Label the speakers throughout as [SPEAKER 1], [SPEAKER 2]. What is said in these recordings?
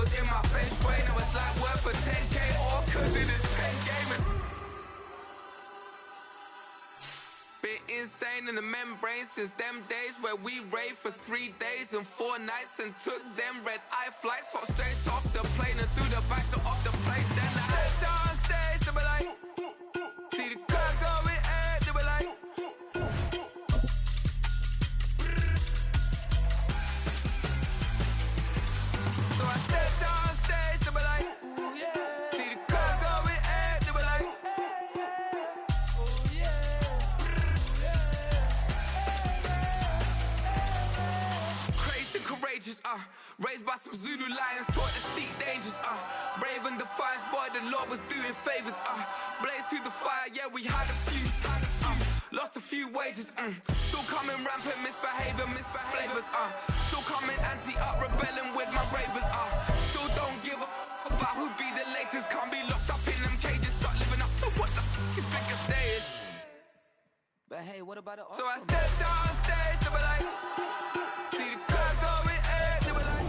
[SPEAKER 1] was in my feng shui. Now it's like worth for 10K, all cause it is pen gaming. Been insane in the membrane since them days where we raved for 3 days and 4 nights and took them red-eye flights, hot straight off the plane and through the back door of the place. Then I stepped on stage, they were like, see the crowd going air, they were like, so I stepped on stage, they were like, ooh yeah, see the crowd going air, they were like, ooh yeah. Courageous, raised by some Zulu lions, taught to seek dangers, brave and defiant, boy, the Lord was doing favors, blaze through the fire, yeah, we had a few, lost a few wages, still coming rampant, misbehavior, flavors, still coming anti-up, rebelling with my ravers, still don't give a about who be the latest, can't be locked up in them cages, start living up to what the f*** you think a day is. But hey, what about it? So I stepped on stage, they were like, see the crowd going.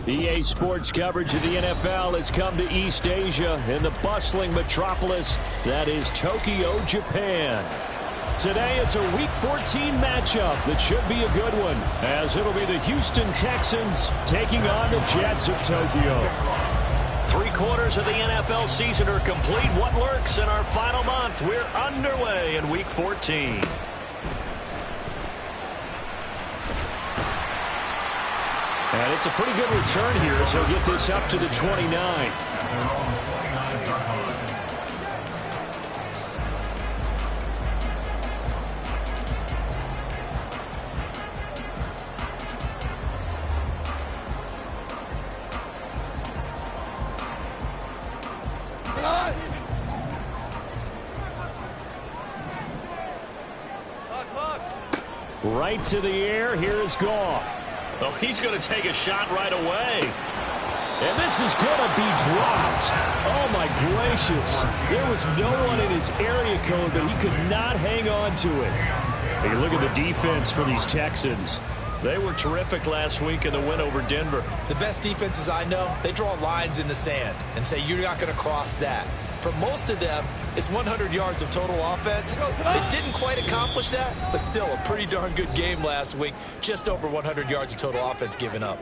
[SPEAKER 2] EA Sports coverage of the NFL has come to East Asia in the bustling metropolis that is Tokyo, Japan. Today it's a Week 14 matchup that should be a good one, as it'll be the Houston Texans taking on the Jets of Tokyo. 3/4 of the NFL season are complete. What lurks in our final month? We're underway in Week 14. And it's a pretty good return here, so get this up to the 29. Right to the air, here is Goff. Oh, he's going to take a shot right away. And this is going to be dropped. Oh, my gracious. There was no one in his area code, but he could not hang on to it. Hey, look at the defense for these Texans. They were terrific last week in the win over Denver.
[SPEAKER 3] The best defenses I know, they draw lines in the sand and say you're not going to cross that. For most of them, it's 100 yards of total offense. They didn't quite accomplish that, but still a pretty darn good game last week. Just over 100 yards of total offense given up.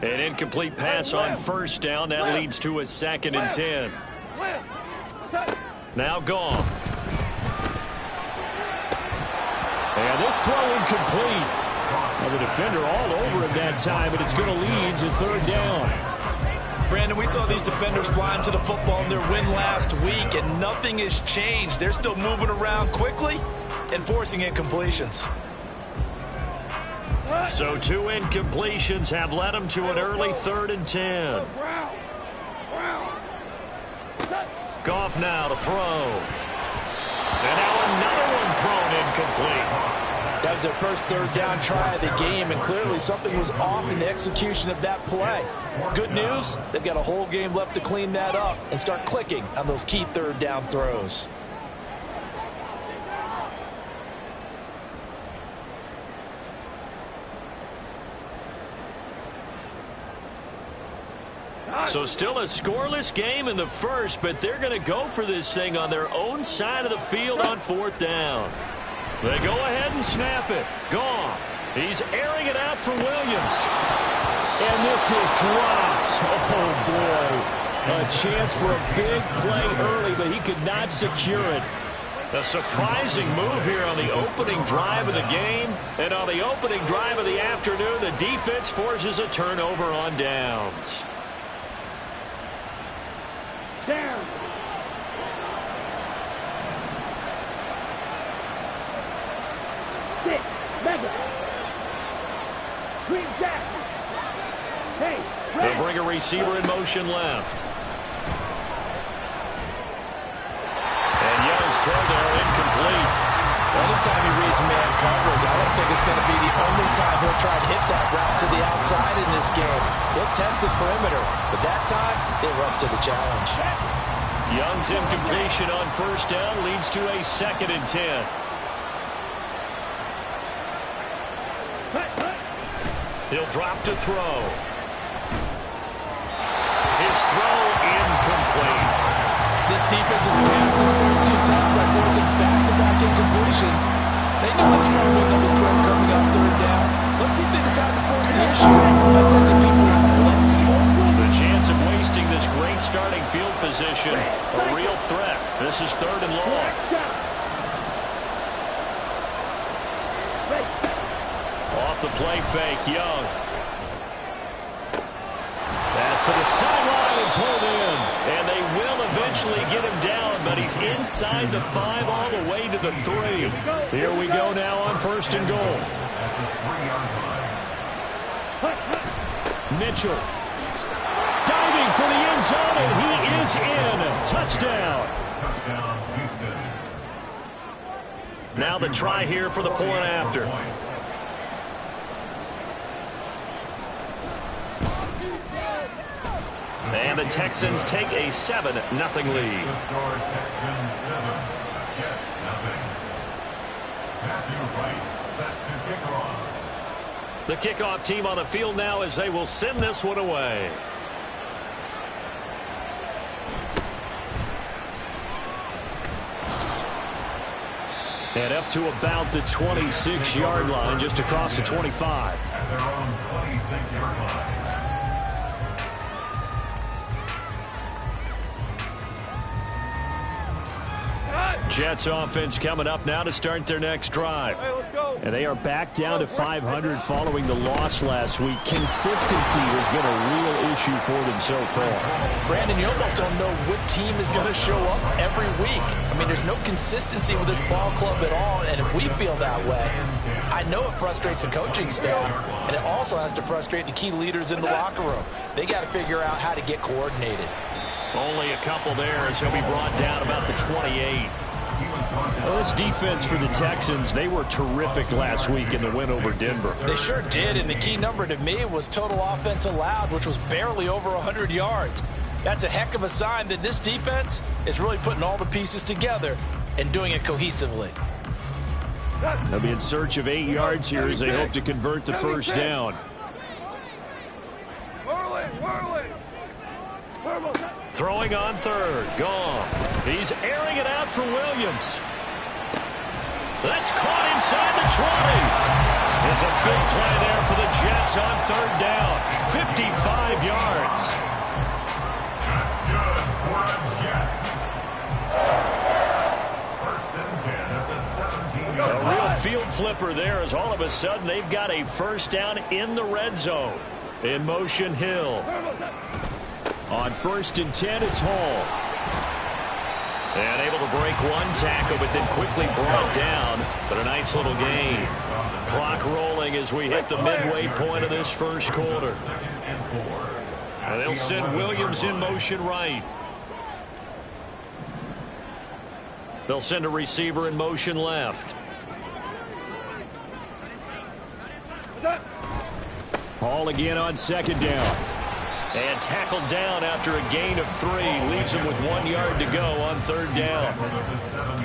[SPEAKER 2] An incomplete pass on first down. That leads to a 2nd and 10. Now Goff. And this throw incomplete. Well, the defender all over him that time, but it's going to lead to 3rd down.
[SPEAKER 3] Brandon, we saw these defenders flying to the football in their win last week, and nothing has changed. They're still moving around quickly and forcing incompletions.
[SPEAKER 2] So 2 incompletions have led them to an early 3rd and 10. Goff now to throw. And now another one thrown incomplete.
[SPEAKER 4] That was their first 3rd down try of the game, and clearly something was off in the execution of that play. Good news, they've got a whole game left to clean that up and start clicking on those key 3rd down throws.
[SPEAKER 2] So still a scoreless game in the first, but they're going to go for this thing on their own side of the field on 4th down. They go ahead and snap it. Goff. He's airing it out for Williams. And this is dropped. Oh, boy. A chance for a big play early, but he could not secure it. A surprising move here on the opening drive of the game. And on the opening drive of the afternoon, the defense forces a turnover on downs.
[SPEAKER 5] Down. Six. Mega. Green Jack. Hey.
[SPEAKER 2] They'll bring a receiver in motion left. And Young's throw there incomplete.
[SPEAKER 4] Anytime he reads man coverage, I don't think it's going to be the only time he'll try to hit that route to the outside in this game. He'll test the perimeter, but that time, they were up to the challenge.
[SPEAKER 2] Young's incompletion on first down leads to a 2nd and 10. He'll drop to throw. His throw incomplete.
[SPEAKER 4] This defense has passed its first 2 tests by forcing back-to-back incompletions. They know what's wrong with another throw coming on 3rd down. Let's see if they decide to force the issue by sending people on a blitz.
[SPEAKER 2] The chance of wasting this great starting field position, a real threat. This is 3rd and long. Off the play fake, Young. Pass to the sideline and pulled in. And they will eventually get him down, but he's inside the 5 all the way to the 3. Here we go now on 1st and goal. Mitchell. Diving for the end zone, and he is in. Touchdown. Now the try here for the point after. And the Texans take a 7-0 lead. The kickoff team on the field now as they will send this one away. And up to about the 26-yard line, just across the 25.
[SPEAKER 6] At their own 26-yard line.
[SPEAKER 2] Jets offense coming up now to start their next drive. And they are back down to 500 following the loss last week. Consistency has been a real issue for them so far.
[SPEAKER 4] Brandon, you almost don't know what team is going to show up every week. I mean, there's no consistency with this ball club at all, and if we feel that way, I know it frustrates the coaching staff, and it also has to frustrate the key leaders in the locker room. They got to figure out how to get coordinated.
[SPEAKER 2] Only a couple there as he'll be brought down about the 28. Well, this defense for the Texans, they were terrific last week in the win over Denver.
[SPEAKER 4] They sure did, and the key number to me was total offense allowed, which was barely over 100 yards. That's a heck of a sign that this defense is really putting all the pieces together and doing it cohesively.
[SPEAKER 2] They'll be in search of 8 yards here as they hope to convert the first down. Throwing on 3rd. Goff. He's airing it out for Williams. That's caught inside the 20. It's a big play there for the Jets on 3rd down. 55 yards.
[SPEAKER 6] That's good for the Jets. 1st and 10 at the 17-yard line.
[SPEAKER 2] A real field flipper there as all of a sudden they've got a first down in the red zone. In motion, Hill. On 1st and 10, it's Hall. And able to break one tackle, but then quickly brought down. But a nice little gain. Clock rolling as we hit the midway point of this first quarter. And they'll send Williams in motion right. They'll send a receiver in motion left. Hall again on 2nd down. And tackled down after a gain of 3. Leaves him with 1 yard to go on 3rd down.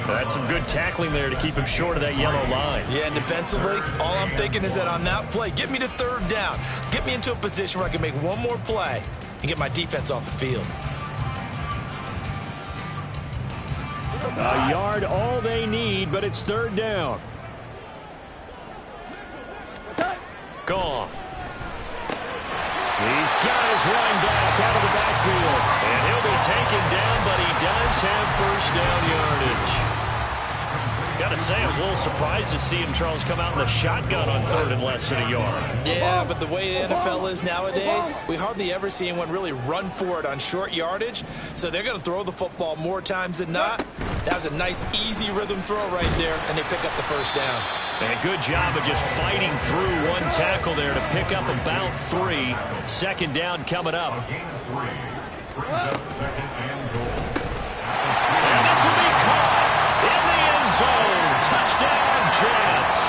[SPEAKER 2] That's some good tackling there to keep him short of that yellow line.
[SPEAKER 4] Yeah, and defensively, all I'm thinking is that on that play, get me to 3rd down. Get me into a position where I can make one more play and get my defense off the field.
[SPEAKER 2] A yard all they need, but it's 3rd down. Goff. He's got his running back out of the backfield. And he'll be taken down, but he does have first down yardage. Got to say, I was a little surprised to see him, Charles, come out in the shotgun on 3rd and less than a yard.
[SPEAKER 4] Yeah, but the way the NFL is nowadays, we hardly ever see anyone really run for it on short yardage. So they're going to throw the football more times than not. That was a nice, easy rhythm throw right there, and they pick up the first down.
[SPEAKER 2] And a good job of just fighting through one tackle there to pick up about 3. 2nd down coming up. And this will be caught in the end zone. Touchdown, Jets.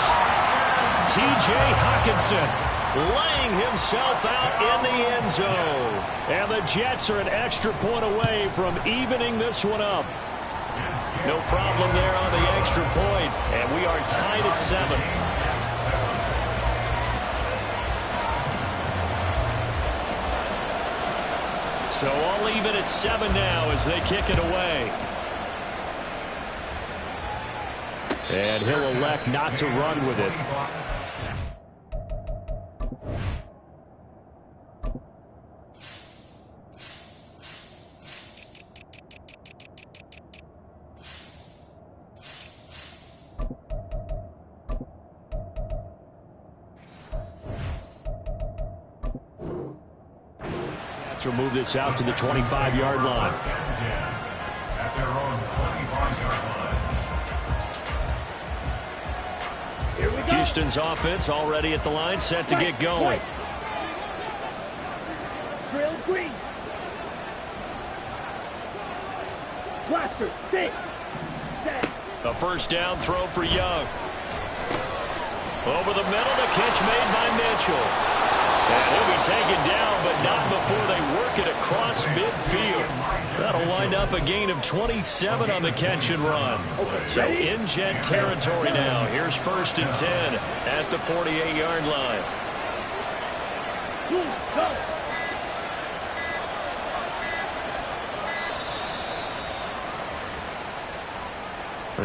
[SPEAKER 2] T.J. Hockenson laying himself out in the end zone. And the Jets are an extra point away from evening this one up. No problem there on the extra point. And we are tied at 7. So all even at 7 now as they kick it away. And he'll elect not to run with it. Will move this out to the 25-yard line.
[SPEAKER 6] At their own 25-yard line.
[SPEAKER 5] Here we go.
[SPEAKER 2] Houston's offense already at the line, set to get going.
[SPEAKER 5] Drill green. Blaster, 6. Set.
[SPEAKER 2] A first down throw for Young. Over the middle, the catch made by Mitchell. And he'll be taken down, but not before they work it across midfield. That'll wind up a gain of 27 on the catch and run. So in Jet territory now. Here's 1st and 10 at the 48-yard line.
[SPEAKER 5] Go.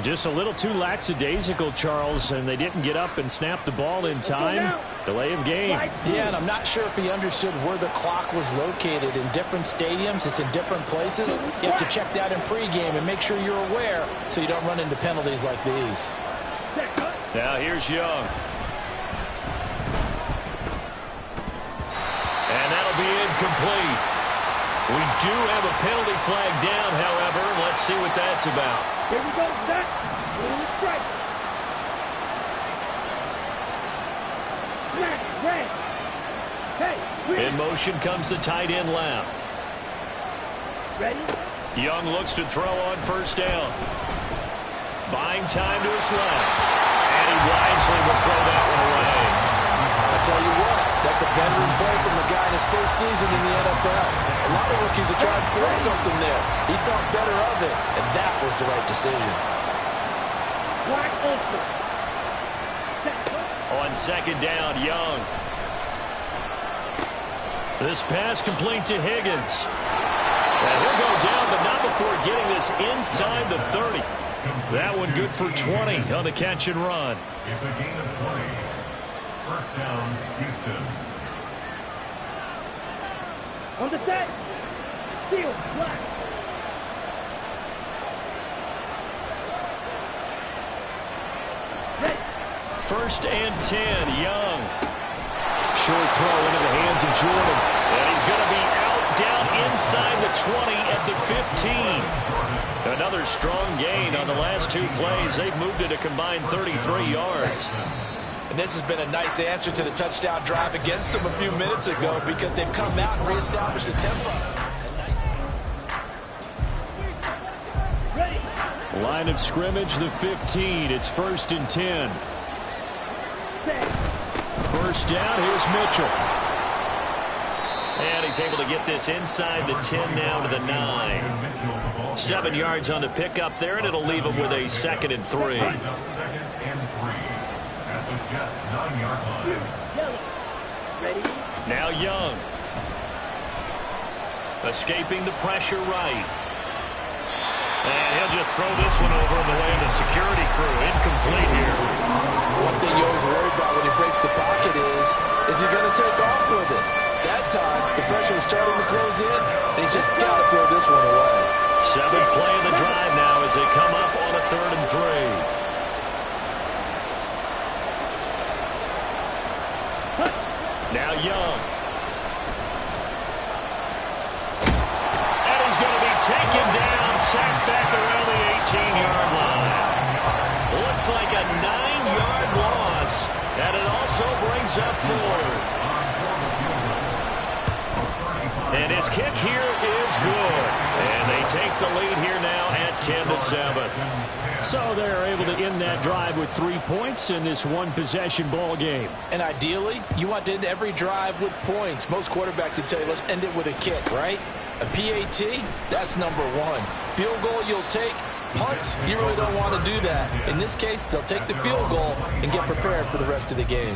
[SPEAKER 2] Just a little too lackadaisical, Charles, and they didn't get up and snap the ball in time. Delay of game.
[SPEAKER 4] Yeah, and I'm not sure if he understood where the clock was located. In different stadiums, it's in different places. You have to check that in pregame and make sure you're aware so you don't run into penalties like these.
[SPEAKER 2] Now here's Young. And that'll be incomplete. We do have a penalty flag down, however. Let's see what that's about.
[SPEAKER 5] Here we go, set. Strike. Red. Hey, green.
[SPEAKER 2] In motion comes the tight end left.
[SPEAKER 5] Ready?
[SPEAKER 2] Young looks to throw on first down. Buying time to his left. And he wisely will throw that one away.
[SPEAKER 4] I'll tell you what, that's a veteran play from the guy in his first season in the NFL. A lot of rookies are trying to force something there. He thought better of it, and that was the right decision.
[SPEAKER 5] Black ultra.
[SPEAKER 2] On second down, Young. This pass complete to Higgins. And he'll go down, but not before getting this inside the 30. That one good for 20 on the catch and run.
[SPEAKER 6] It's a gain of 20. First down, Houston.
[SPEAKER 5] On the set. Seal. Black. Ready.
[SPEAKER 2] 1st and 10, Young. Short throw into the hands of Jordan. And he's going to be out down inside the 20 at the 15. Another strong gain on the last 2 plays. They've moved it a combined 33 yards.
[SPEAKER 4] And this has been a nice answer to the touchdown drive against them a few minutes ago because they've come out and reestablished the tempo.
[SPEAKER 5] Ready.
[SPEAKER 2] Line of scrimmage, the 15. It's 1st and 10. First down, here's Mitchell. And he's able to get this inside the 10 now to the 9. 7 yards on the pickup there, and it'll leave him with a 2nd and 3.
[SPEAKER 6] 2nd and 3 at the Jets' 9-yard line.
[SPEAKER 5] Ready.
[SPEAKER 2] Now Young. Escaping the pressure right. And he'll just throw this one over in the way of the security crew. Incomplete here.
[SPEAKER 4] One thing you always worry about when he breaks the pocket is he going to take off with it? That time, the pressure was starting to close in, and he's just got to throw this one away.
[SPEAKER 2] 7th play of the drive now as they come up on a 3rd and 3. Now Young. And he's going to be taken down, sacked back around the 18-yard line. Looks like a 9-yard loss, and it also brings up 4th. And his kick here is good. And they take the lead here now at 10-7.
[SPEAKER 7] So they're able to end that drive with 3 points in this one-possession ball game.
[SPEAKER 4] And ideally, you want to end every drive with points. Most quarterbacks would tell you, let's end it with a kick, right? A PAT, that's number one. Field goal you'll take. Punts, you really don't want to do that. In this case, they'll take the field goal and get prepared for the rest of the game.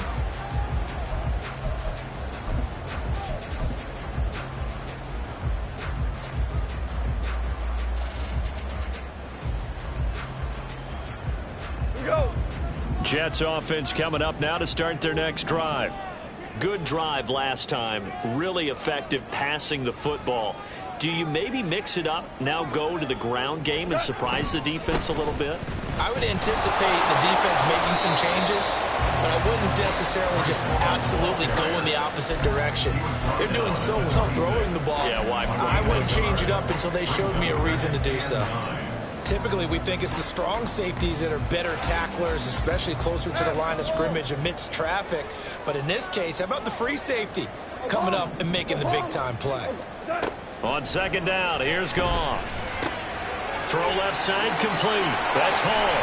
[SPEAKER 2] Jets offense coming up now to start their next drive. Good drive last time. Really effective passing the football. Do you maybe mix it up, now go to the ground game and surprise the defense a little bit?
[SPEAKER 3] I would anticipate the defense making some changes, but I wouldn't necessarily just absolutely go in the opposite direction. They're doing so well throwing the ball.
[SPEAKER 2] Yeah, why?
[SPEAKER 3] I wouldn't change it up until they showed me a reason to do so. Typically, we think it's the strong safeties that are better tacklers, especially closer to the line of scrimmage amidst traffic. But in this case, how about the free safety coming up and making the big-time play?
[SPEAKER 2] On second down, here's Goff. Throw left side complete. That's Hall.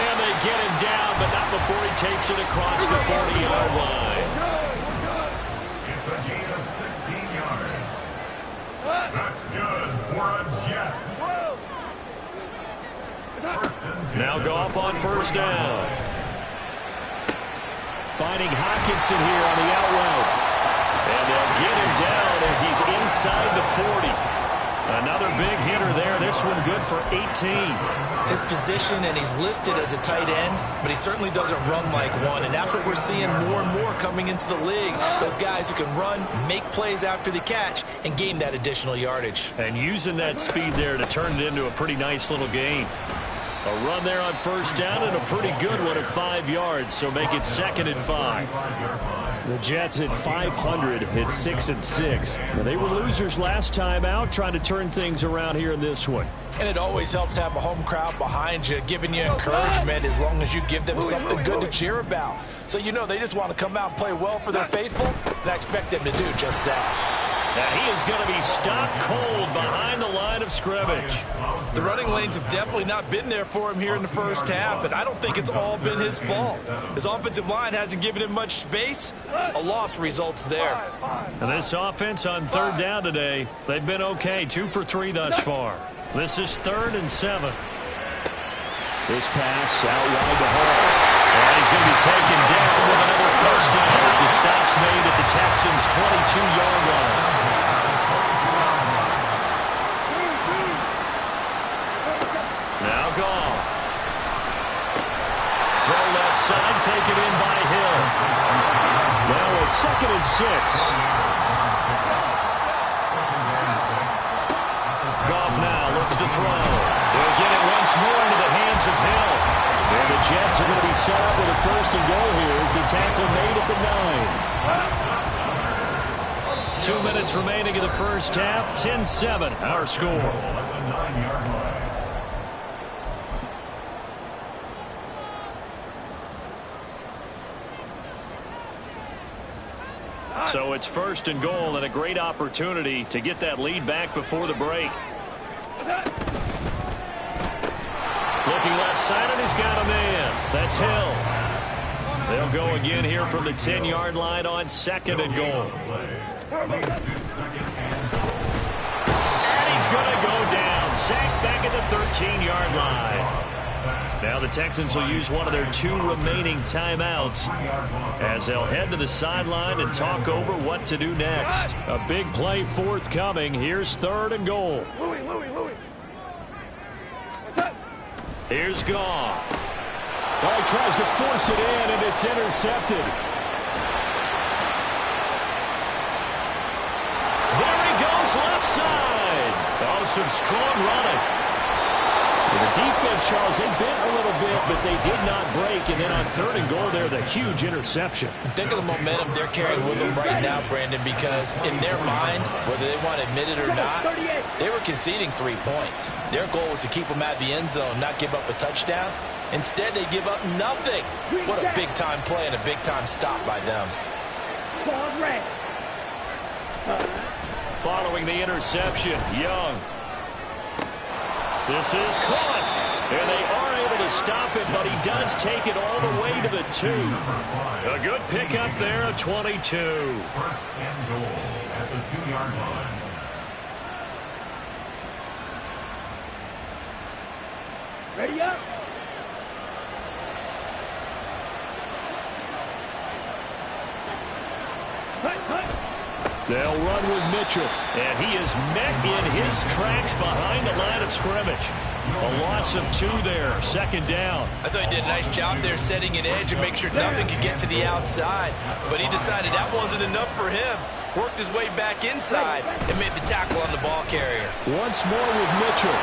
[SPEAKER 2] And they get him down, but not before he takes it across the 40-yard line.
[SPEAKER 6] It's a gain of 16 yards. That's good for a Jets.
[SPEAKER 2] Now Goff on first down.
[SPEAKER 7] Finding Hockenson here on the out route.
[SPEAKER 2] And they'll get him down as he's inside the 40. Another big hitter there. This one good for 18.
[SPEAKER 3] His position, and he's listed as a tight end, but he certainly doesn't run like one, and that's what we're seeing more and more coming into the league. Those guys who can run, make plays after the catch, and gain that additional yardage.
[SPEAKER 2] And using that speed there to turn it into a pretty nice little gain. A run there on first down and a pretty good one at 5 yards, so make it 2nd and 5.
[SPEAKER 7] The Jets at 500 at 6-6. Now, they were losers last time out, trying to turn things around here in this one.
[SPEAKER 4] And it always helps to have a home crowd behind you, giving you encouragement as long as you give them something good to cheer about. So you know they just want to come out and play well for their faithful, and I expect them to do just that.
[SPEAKER 2] And he is going to be stopped cold behind the line of scrimmage.
[SPEAKER 3] The running lanes have definitely not been there for him here in the first half, and I don't think it's all been his fault. His offensive line hasn't given him much space. A loss results there.
[SPEAKER 2] And this offense on third down today, they've been okay, 2 for 3 thus far. This is 3rd and 7.
[SPEAKER 7] This pass out wide to Hall.
[SPEAKER 2] And he's going to be taken down with another first down as the stop's made at the Texans' 22-yard line. Now Goff. Throw left side, taken in by Hill.
[SPEAKER 7] Now a 2nd and 6.
[SPEAKER 2] Goff now looks to throw. They'll get it once more into the hands of Hill.
[SPEAKER 7] And the Jets are going to be set up with a 1st and goal here as the tackle made at the 9.
[SPEAKER 2] 2 minutes remaining in the first half. 10-7, our score. So it's 1st and goal and a great opportunity to get that lead back before the break. Looking left side, and he's got a man. That's Hill. They'll go again here from the 10-yard line on 2nd and goal. And he's going to go down. Sacked back at the 13-yard line. Now the Texans will use one of their 2 remaining timeouts as they'll head to the sideline and talk over what to do next.
[SPEAKER 7] A big play forthcoming. Here's 3rd and goal.
[SPEAKER 2] Here's Goff.
[SPEAKER 7] Oh, he tries to force it in, and it's intercepted.
[SPEAKER 2] There he goes, left side. Oh, some strong running.
[SPEAKER 7] The defense, Charles, they bent a little bit, but they did not break. And then on 3rd and goal there, the huge interception.
[SPEAKER 4] Think of the momentum they're carrying with them right now, Brandon, because in their mind, whether they want to admit it or not, they were conceding 3 points. Their goal was to keep them out of the end zone, not give up a touchdown. Instead, they give up nothing. What a big-time play and a big-time stop by them.
[SPEAKER 2] following the interception. Young. This is caught. And they are able to stop it, but he does take it all the way to the 2. A good pickup there of 22.
[SPEAKER 6] First and goal at the 2-yard line.
[SPEAKER 5] Ready up.
[SPEAKER 2] They'll run with Mitchell, and he is met in his tracks behind the line of scrimmage. A loss of 2 there, second down.
[SPEAKER 3] I thought he did a nice job there setting an edge and make sure nothing could get to the outside. But he decided that wasn't enough for him. Worked his way back inside and made the tackle on the ball carrier.
[SPEAKER 2] Once more with Mitchell.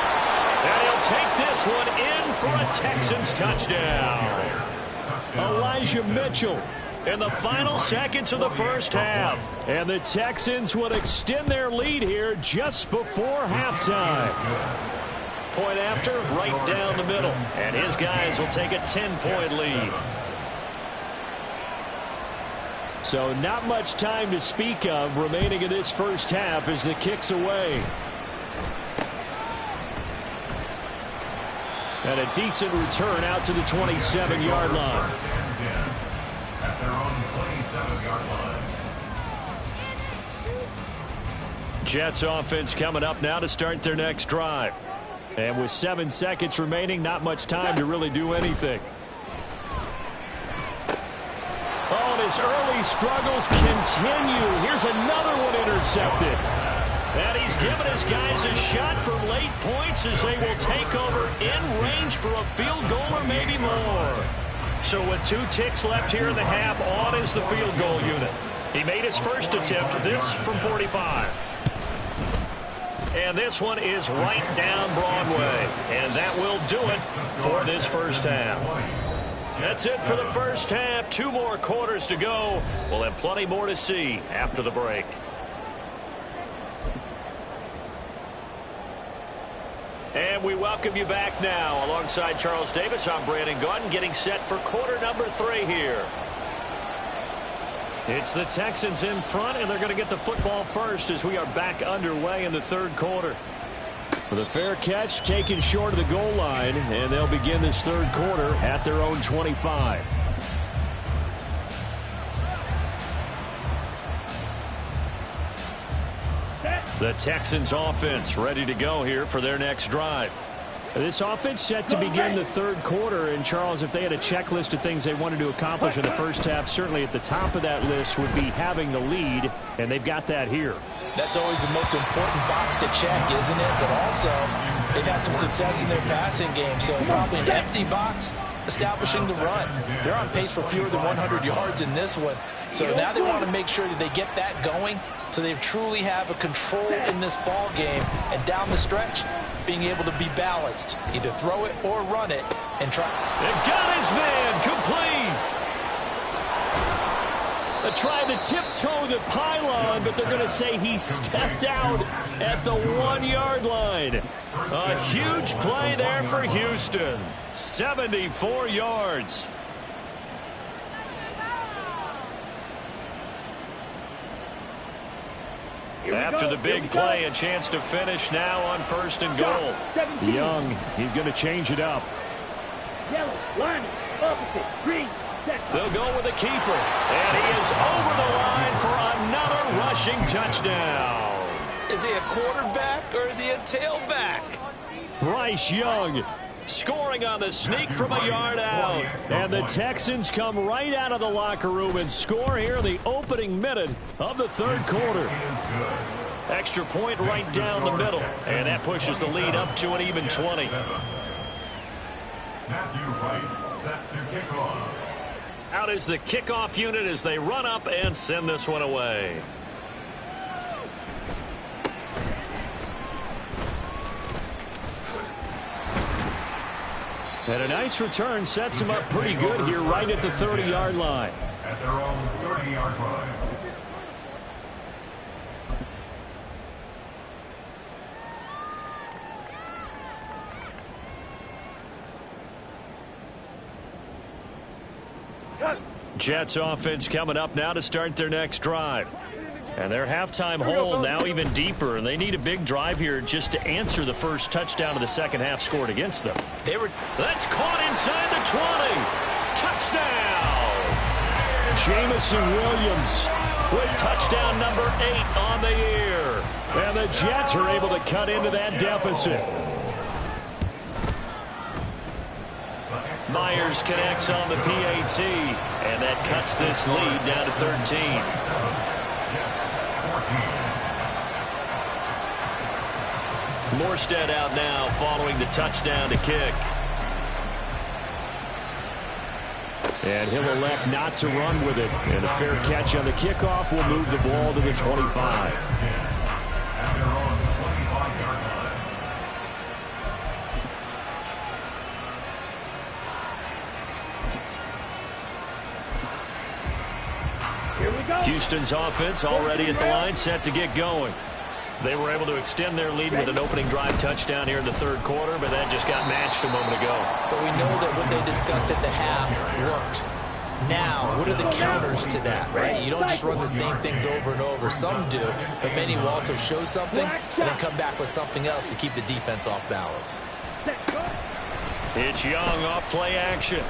[SPEAKER 2] And he'll take this one in for a Texans touchdown. Elijah Mitchell in the final seconds of the first half. And the Texans would extend their lead here just before halftime. Point after, right down the middle. And his guys will take a 10-point lead. So not much time to speak of remaining in this first half as the kick's away. And a decent return out to the 27-yard line.
[SPEAKER 6] At their own 27-yard line.
[SPEAKER 2] Jets offense coming up now to start their next drive. And with 7 seconds remaining, not much time to really do anything. Oh, and his early struggles continue. Here's another one intercepted. And he's given his guys a shot for late points as they will take over in range for a field goal or maybe more. So with 2 ticks left here in the half, on is the field goal unit. He made his first attempt, this from 45. And this one is right down Broadway. And that will do it for this first half. That's it for the first half. 2 more quarters to go. We'll have plenty more to see after the break. And we welcome you back now. Alongside Charles Davis, I'm Brandon Gaudin, getting set for quarter number 3 here. It's the Texans in front, and they're going to get the football first as we are back underway in the third quarter. With a fair catch taken short of the goal line, and they'll begin this third quarter at their own 25. The Texans offense ready to go here for their next drive. This offense set to begin the third quarter. And, Charles, if they had a checklist of things they wanted to accomplish in the first half, certainly at the top of that list would be having the lead, and they've got that here.
[SPEAKER 4] That's always the most important box to check, isn't it? But also, they've had some success in their passing game, so probably an empty box establishing the run. They're on pace for fewer than 100 yards in this one. So now they want to make sure that they get that going so they truly have a control in this ball game. And down the stretch, being able to be balanced. Either throw it or run it and try.
[SPEAKER 2] They've got his man complete. They're trying to tiptoe the pylon, but they're going to say he stepped out at the 1-yard line. A huge play there for Houston. 74 yards. After the big play, a chance to finish now on first and goal. Young, he's going to change it up.
[SPEAKER 5] Yellow, line, opposite, green,
[SPEAKER 2] they'll go with the keeper. And he is over the line for another rushing touchdown.
[SPEAKER 3] Is he a quarterback or is he a tailback?
[SPEAKER 2] Bryce Young scoring on the sneak from a yard out. And the Texans come right out of the locker room and score here in the opening minute of the third quarter. Extra point right down the middle. And that pushes the lead up to an even 20.
[SPEAKER 6] Matthew Wright set to kick off.
[SPEAKER 2] Out is the kickoff unit as they run up and send this one away. And a nice return sets them up pretty good here right at the 30-yard line.
[SPEAKER 6] At their own 30-yard line.
[SPEAKER 2] Jets offense coming up now to start their next drive. And their halftime hole now even deeper, and they need a big drive here just to answer the first touchdown of the second half scored against them. That's caught inside the 20. Touchdown!
[SPEAKER 7] Jamison Williams
[SPEAKER 2] with touchdown number 8 on the year.
[SPEAKER 7] And the Jets are able to cut into that deficit.
[SPEAKER 2] Myers connects on the PAT, and that cuts this lead down to 13. Morstead out now following the touchdown to kick.
[SPEAKER 7] And he'll elect not to run with it. And a fair catch on the kickoff will move the ball to the 25.
[SPEAKER 2] Houston's offense already at the line, set to get going. They were able to extend their lead with an opening drive touchdown here in the third quarter, but that just got matched a moment ago.
[SPEAKER 3] So we know that what they discussed at the half worked. Now, what are the counters to that, right? You don't just run the same things over and over. Some do, but many will also show something and then come back with something else to keep the defense off balance.
[SPEAKER 2] It's Young off play action.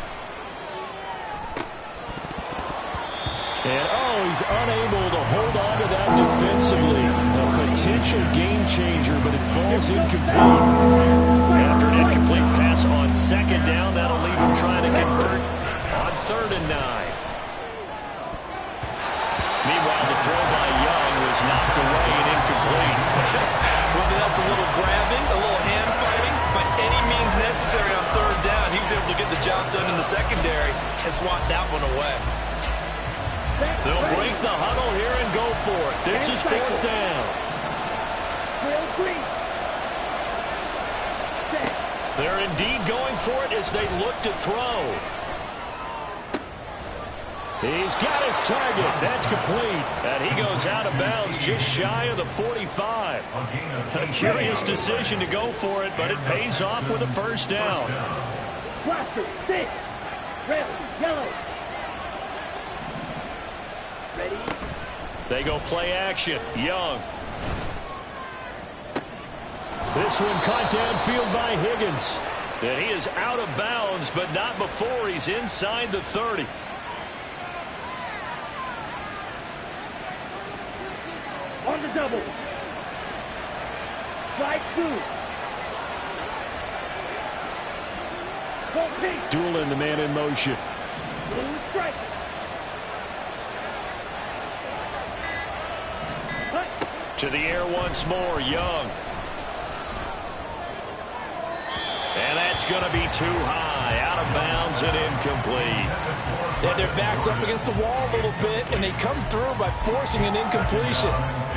[SPEAKER 7] And, he's unable to hold on to that defensively. A potential game changer, but it falls incomplete.
[SPEAKER 2] After an incomplete pass on second down, that'll leave him trying to convert on 3rd and 9. Meanwhile, the throw by Young was knocked away and incomplete.
[SPEAKER 3] Whether that's a little grabbing, a little hand fighting, by any means necessary on 3rd down, he was able to get the job done in the secondary and swat that one away.
[SPEAKER 2] They'll break the huddle here and go for it. This is 4th down. They're indeed going for it as they look to throw.
[SPEAKER 7] He's got his target. That's complete.
[SPEAKER 2] And he goes out of bounds just shy of the 45. A curious decision to go for it, but it pays off with a 1st down.
[SPEAKER 5] Blaster, 6, red, yellow. Ready?
[SPEAKER 2] They go play action. Young.
[SPEAKER 7] This one caught downfield by Higgins.
[SPEAKER 2] And he is out of bounds, but not before he's inside the 30.
[SPEAKER 5] On the double. Strike 2. Full pink.
[SPEAKER 7] Dueling the man in motion.
[SPEAKER 5] Blue strike.
[SPEAKER 2] To the air once more, Young. And that's going to be too high, out of bounds and incomplete.
[SPEAKER 4] Yeah, their back's up against the wall a little bit, and they come through by forcing an incompletion.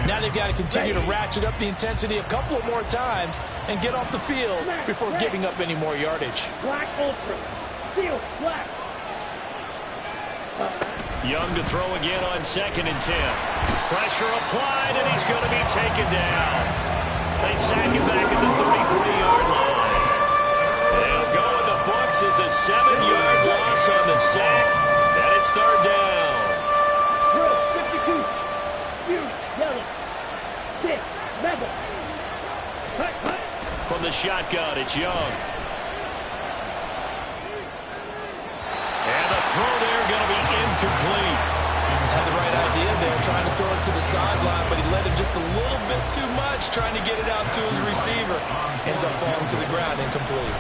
[SPEAKER 4] Now they've got to continue to ratchet up the intensity a couple of more times and get off the field before giving up any more yardage.
[SPEAKER 5] Black ultra. Steel black.
[SPEAKER 2] Young to throw again on 2nd and 10. Pressure applied, and he's going to be taken down. They sack him back at the 33-yard line. They'll go in the books as a 7-yard loss on the sack, and it's 3rd down.
[SPEAKER 5] Drill 52. Huge yellow. 6, level. Cut, cut.
[SPEAKER 2] From the shotgun, it's Young. And the throw there going to be incomplete.
[SPEAKER 3] Had the right idea there, trying to throw it to the sideline, but he led him just a little bit too much, trying to get it out to his receiver. Ends up falling to the ground, incomplete.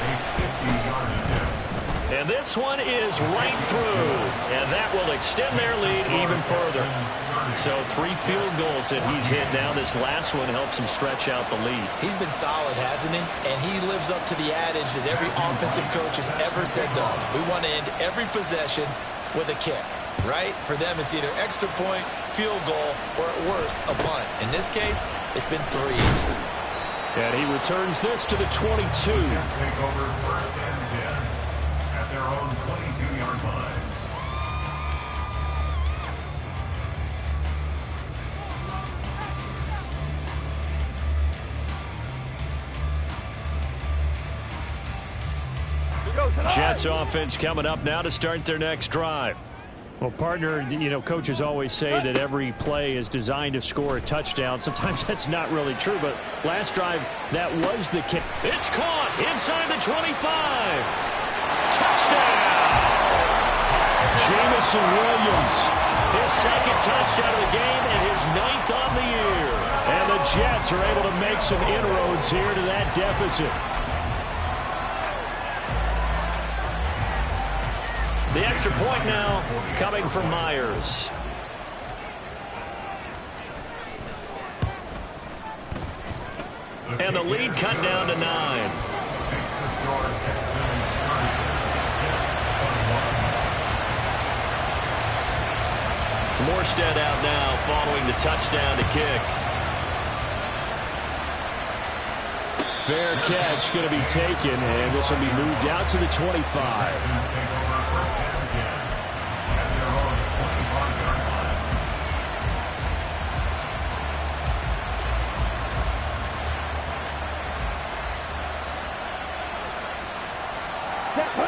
[SPEAKER 2] And this one is right through, and that will extend their lead even further. So 3 field goals that he's hit now. This last one helps him stretch out the lead.
[SPEAKER 3] He's been solid, hasn't he? And he lives up to the adage that every offensive coach has ever said to us. We want to end every possession with a kick, right? For them, it's either extra point, field goal, or at worst, a punt. In this case, it's been 3s.
[SPEAKER 7] And he returns this to the 22.
[SPEAKER 6] Take over 1st and 10 at their own 22-yard line.
[SPEAKER 2] Jets offense coming up now to start their next drive.
[SPEAKER 7] Well, partner, you know, coaches always say that every play is designed to score a touchdown. Sometimes that's not really true, but last drive, that was the kick.
[SPEAKER 2] It's caught inside the 25. Touchdown!
[SPEAKER 7] Jamison Williams.
[SPEAKER 2] His second touchdown of the game and his 9th on the year.
[SPEAKER 7] And the Jets are able to make some inroads here to that deficit.
[SPEAKER 2] The extra point now coming from Myers. And the lead cut down to 9. Morstead out now following the touchdown to kick.
[SPEAKER 7] Fair catch going to be taken, and this will be moved out to the 25.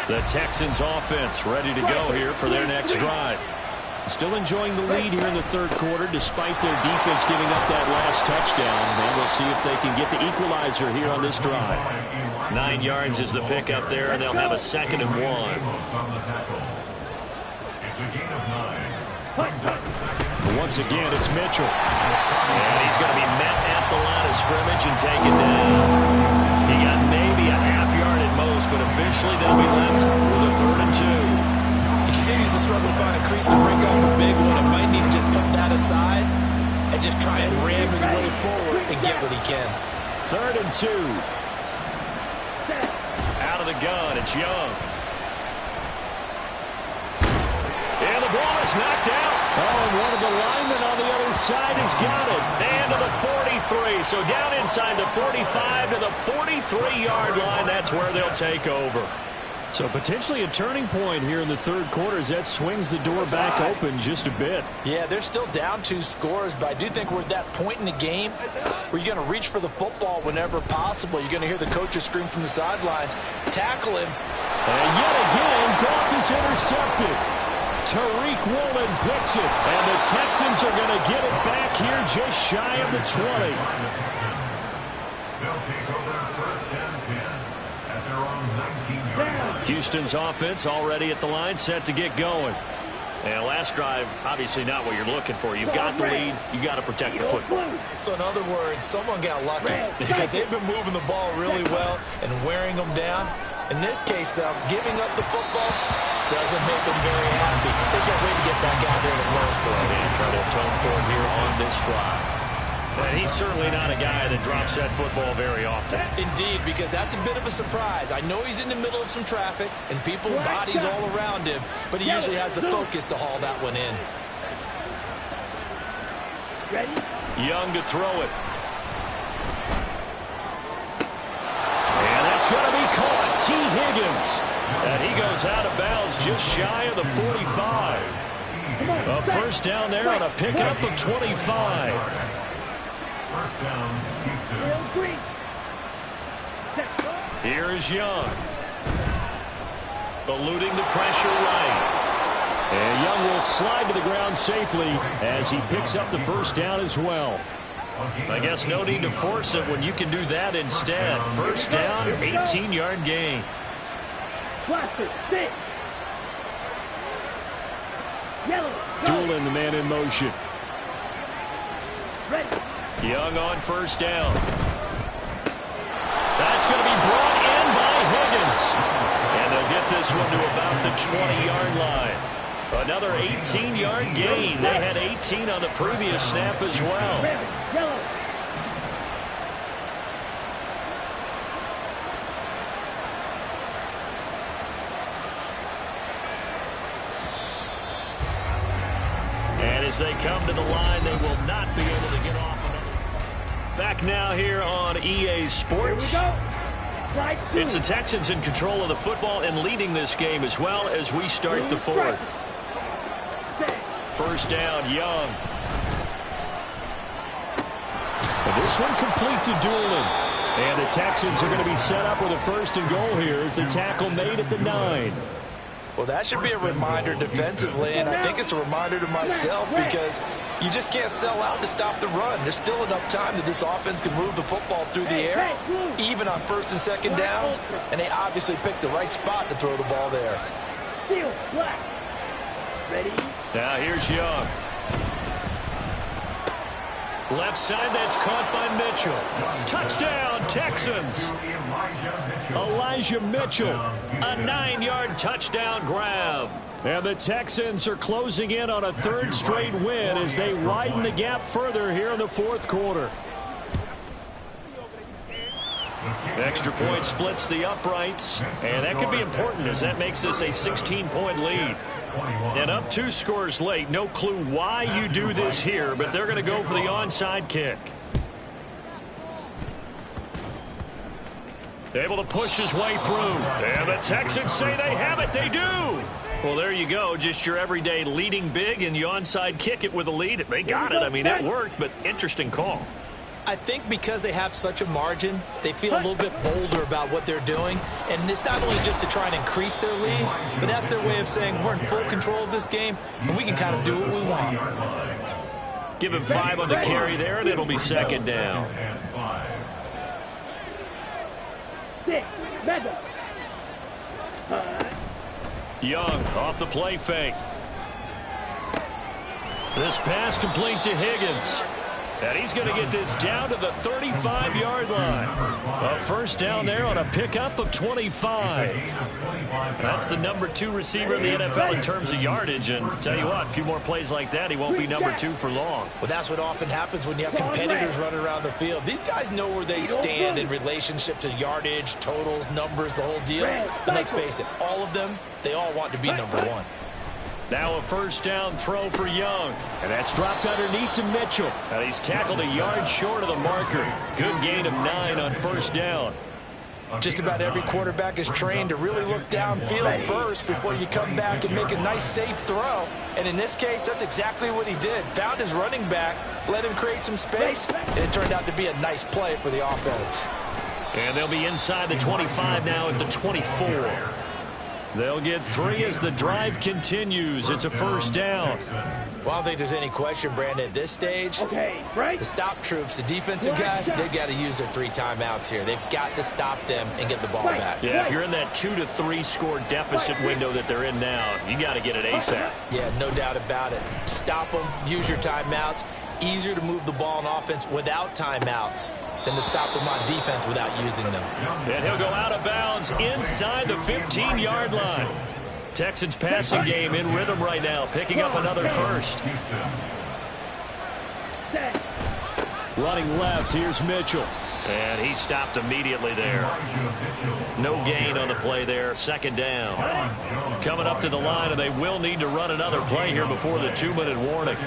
[SPEAKER 2] The Texans offense ready to go here for their next drive.
[SPEAKER 7] Still enjoying the lead here in the third quarter despite their defense giving up that last touchdown. And we'll see if they can get the equalizer here on this drive.
[SPEAKER 2] 9 yards is the pickup there, and they'll have a 2nd and 1.
[SPEAKER 7] Once again, it's Mitchell.
[SPEAKER 2] And he's going to be met at the line of scrimmage and taken down. He got maybe a half yard at most, but officially they'll be left with a 3rd and 2.
[SPEAKER 3] He continues to struggle to find a crease to break off a big one. It might need to just put that aside and just try and ram his way forward and get what he can.
[SPEAKER 7] 3rd and 2.
[SPEAKER 2] Out of the gun, it's Young. And the ball is knocked out.
[SPEAKER 7] Oh, and one of the linemen on the other side has got it.
[SPEAKER 2] And to the 43. So down inside the 45 to the 43-yard line. That's where they'll take over.
[SPEAKER 7] So potentially a turning point here in the third quarter as that swings the door back open just a bit.
[SPEAKER 3] Yeah, they're still down 2 scores, but I do think we're at that point in the game where you're going to reach for the football whenever possible. You're going to hear the coaches scream from the sidelines, tackle him.
[SPEAKER 7] And yet again, Goff is intercepted. Tariq Woolen picks it, and the Texans are going to get it back here just shy of the 20.
[SPEAKER 6] They'll take over 1st and 10 at their own 19-yard line.
[SPEAKER 2] Houston's offense already at the line, set to get going. And last drive, obviously not what you're looking for. You've got the lead. You got to protect the football.
[SPEAKER 3] So in other words, someone got lucky because they've been moving the ball really well and wearing them down. In this case, though, giving up the football doesn't make them very happy. They can't wait to get back out there and atone for it.
[SPEAKER 2] And try to atone for it here on this drive. And he's certainly not a guy that drops that football very often.
[SPEAKER 3] Indeed, because that's a bit of a surprise. I know he's in the middle of some traffic and people, bodies all around him, but he usually has the focus to haul that one in.
[SPEAKER 2] Young to throw it. And that's going to be caught. T. Higgins. And he goes out of bounds just shy of the 45. A first down there on a pickup of 25.
[SPEAKER 6] First down, Houston.
[SPEAKER 2] Here is Young. Eluding the pressure right.
[SPEAKER 7] And Young will slide to the ground safely as he picks up the first down as well.
[SPEAKER 2] I guess no need to force it when you can do that instead. First down, 18-yard gain.
[SPEAKER 7] Doolin, the man in motion.
[SPEAKER 2] Young on first down. That's going to be brought in by Higgins. And they'll get this one to about the 20-yard line. Another 18-yard gain. They had 18 on the previous snap as well. And as they come to the line, they will not be able to get off another. Back now here on EA Sports. It's the Texans in control of the football and leading this game as well as we start the fourth. First down, Young.
[SPEAKER 7] And this one complete to Doolin. And the Texans are going to be set up with a first and goal here as the tackle made at the 9.
[SPEAKER 3] Well, that should be a reminder defensively, and I think it's a reminder to myself because you just can't sell out to stop the run. There's still enough time that this offense can move the football through the air, even on first and second downs, and they obviously picked the right spot to throw the ball there.
[SPEAKER 5] Ready?
[SPEAKER 2] Now here's Young. Left side, that's caught by Mitchell. Touchdown, Texans. Elijah Mitchell, a 9-yard touchdown grab. And the Texans are closing in on a third straight win as they widen the gap further here in the fourth quarter. Extra point splits the uprights, and that could be important as that makes this a 16-point lead. And up 2 scores late, no clue why you do this here, but they're going to go for the onside kick. Able to push his way through, and the Texans say they have it. They do. Well, there you go, just your everyday leading big, and you onside kick it with a lead. They got it. I mean, it worked, but interesting call.
[SPEAKER 3] I think because they have such a margin, they feel a little bit bolder about what they're doing. And it's not only just to try and increase their lead, but that's their way of saying we're in full control of this game, and we can kind of do what we want.
[SPEAKER 2] Give him 5 on the carry there, and it'll be second down.
[SPEAKER 5] 6, better.
[SPEAKER 2] Young off the play fake. This pass complete to Higgins. And he's going to get this down to the 35-yard line. A first down there on a pickup of 25. That's the number 2 receiver in the NFL in terms of yardage. And tell you what, a few more plays like that, he won't be number 2 for long.
[SPEAKER 3] Well, that's what often happens when you have competitors running around the field. These guys know where they stand in relationship to yardage, totals, numbers, the whole deal. And let's face it, all of them, they all want to be number 1.
[SPEAKER 2] Now a first down throw for Young. And that's dropped underneath to Mitchell. And he's tackled a yard short of the marker. Good gain of 9 on first down.
[SPEAKER 3] Just about every quarterback is trained to really look downfield first before you come back and make a nice, safe throw. And in this case, that's exactly what he did. Found his running back, let him create some space, and it turned out to be a nice play for the offense.
[SPEAKER 2] And they'll be inside the 25 now at the 24. They'll get 3 as the drive continues. It's a first down.
[SPEAKER 3] Well, I don't think there's any question, Brandon, at this stage. The stop troops, the defensive guys, they've got to use their 3 timeouts here. They've got to stop them and get the ball back.
[SPEAKER 2] Yeah, if you're in that 2 to 3 score deficit window that they're in now, you got to get it ASAP.
[SPEAKER 3] Yeah, no doubt about it. Stop them, use your timeouts. Easier to move the ball on offense without timeouts than to stop them on defense without using them.
[SPEAKER 2] And he'll go out of bounds inside the 15-yard line. Texans passing game in rhythm right now, picking up another first. Running left, here's Mitchell. And he stopped immediately there. No gain on the play there, second down. Coming up to the line, and they will need to run another play here before the 2-minute warning.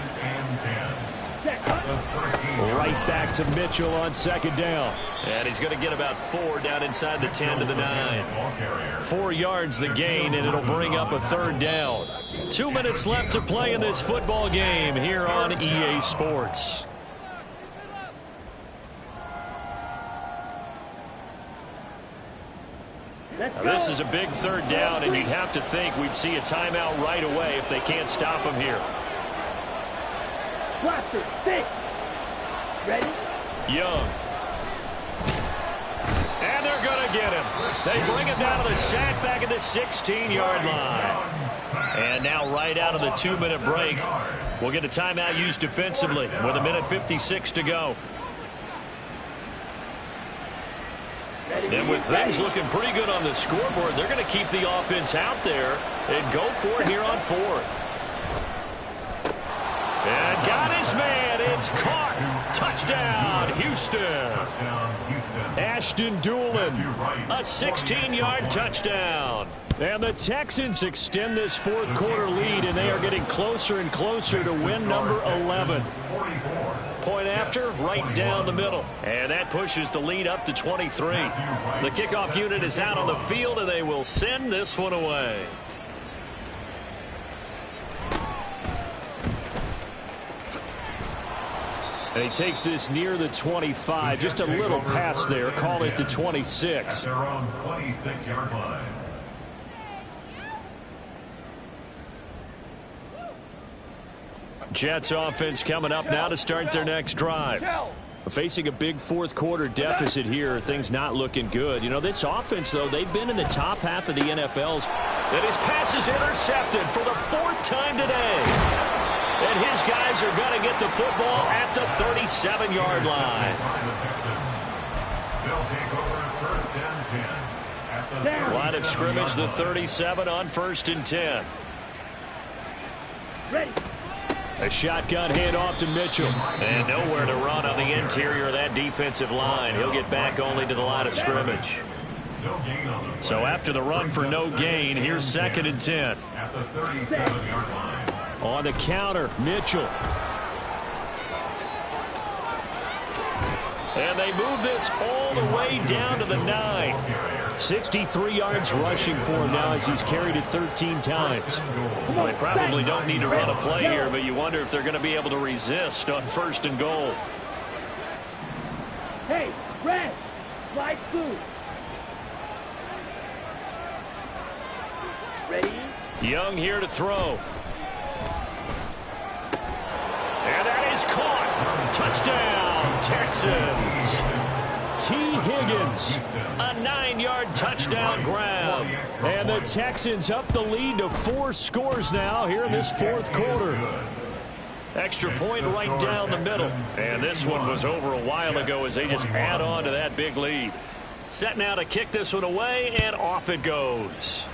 [SPEAKER 2] Right back to Mitchell on second down. And he's going to get about 4 down inside the 10 to the 9. 4 yards the gain, and it'll bring up a third down. 2 minutes left to play in this football game here on EA Sports. Now, this is a big third down, and you'd have to think we'd see a timeout right away if they can't stop him here.
[SPEAKER 5] Blaster, 6. Ready?
[SPEAKER 2] Young. And they're going to get him. They bring him down to the sack back at the 16-yard line. And now right out of the 2-minute break, we'll get a timeout used defensively with 1:56 to go. And with things looking pretty good on the scoreboard, they're going to keep the offense out there and go for it here on 4th. And got his man. It's caught. Touchdown, Houston. Ashton Doolin, a 16-yard touchdown. And the Texans extend this fourth quarter lead, and they are getting closer and closer to win number 11. Point after, right down the middle. And that pushes the lead up to 23. The kickoff unit is out on the field, and they will send this one away. And he takes this near the 25. Just a little pass there. Call it the 26.
[SPEAKER 6] At their own 26-yard line.
[SPEAKER 2] Jets offense coming up now to start their next drive. Facing a big fourth quarter deficit here, things not looking good. You know, this offense, though, they've been in the top half of the NFL's. And his pass is intercepted for the fourth time today. And his guys are going to get the football at the 37-yard line.
[SPEAKER 6] They'll take over at first and 10.
[SPEAKER 2] Line of scrimmage, the 37 on first and 10.
[SPEAKER 5] Ready.
[SPEAKER 2] A shotgun handoff to Mitchell. And nowhere to run on the interior of that defensive line. He'll get back only to the line of scrimmage. So after the run for no gain, here's second and 10.
[SPEAKER 6] At the 37-yard line.
[SPEAKER 2] On the counter, Mitchell. And they move this all the way down to the 9. 63 yards rushing for him now as he's carried it 13 times. Well, they probably don't need to run a play here, but you wonder if they're going to be able to resist on first and goal.
[SPEAKER 5] Hey, red, slide through. Ready?
[SPEAKER 2] Young here to throw. And that is caught. Touchdown, Texans. T. Higgins, a 9-yard touchdown grab. And the Texans up the lead to 4 scores now here in this fourth quarter. Extra point right down the middle. And this one was over a while ago as they just add on to that big lead. Set now to kick this one away, and off it goes.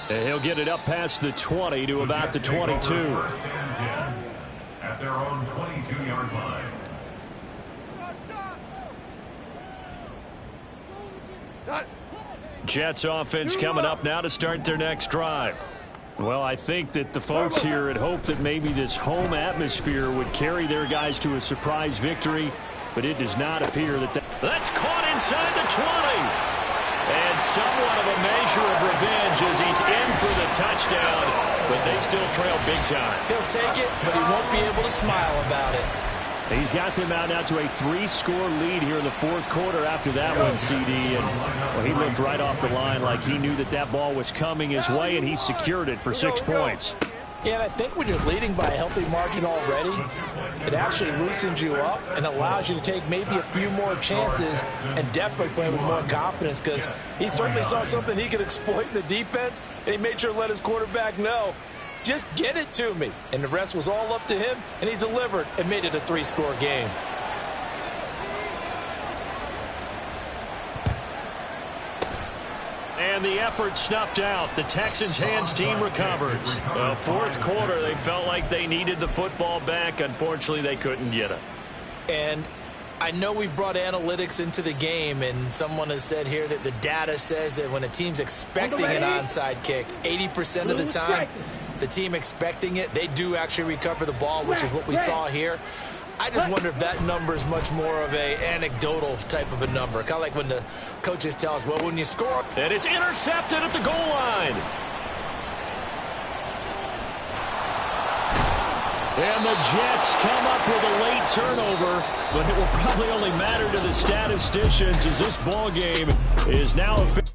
[SPEAKER 2] And he'll get it up past the 20 to about the 22.
[SPEAKER 6] At their own 22-yard line.
[SPEAKER 2] Jets offense coming up now to start their next drive. Well, I think that the folks here had hoped that maybe this home atmosphere would carry their guys to a surprise victory, but it does not appear that that's caught inside the 20. And somewhat of a measure of revenge as he's in for the touchdown, but they still trail big time.
[SPEAKER 3] He'll take it, but he won't be able to smile about it.
[SPEAKER 2] He's got them out now to a 3-score lead here in the fourth quarter after that one, CD. And well, he looked right off the line like he knew that that ball was coming his way, and he secured it for 6 points.
[SPEAKER 3] Yeah, and I think when you're leading by a healthy margin already, it actually loosens you up and allows you to take maybe a few more chances and definitely play with more confidence, because he certainly saw something he could exploit in the defense, and he made sure to let his quarterback know, just get it to me. And the rest was all up to him, and he delivered and made it a 3-score game.
[SPEAKER 2] And the effort snuffed out. The Texans' hands team recovers. Fourth quarter, they felt like they needed the football back. Unfortunately, they couldn't get it.
[SPEAKER 3] And I know we brought analytics into the game, and someone has said here that the data says that when a team's expecting an onside kick, 80% of the time, the team expecting it, they do actually recover the ball, which is what we saw here. I just wonder if that number is much more of a anecdotal type of a number. Kind of like when the coaches tell us, well, when you score.
[SPEAKER 2] And it's intercepted at the goal line. And the Jets come up with a late turnover, but it will probably only matter to the statisticians as this ball game is now official.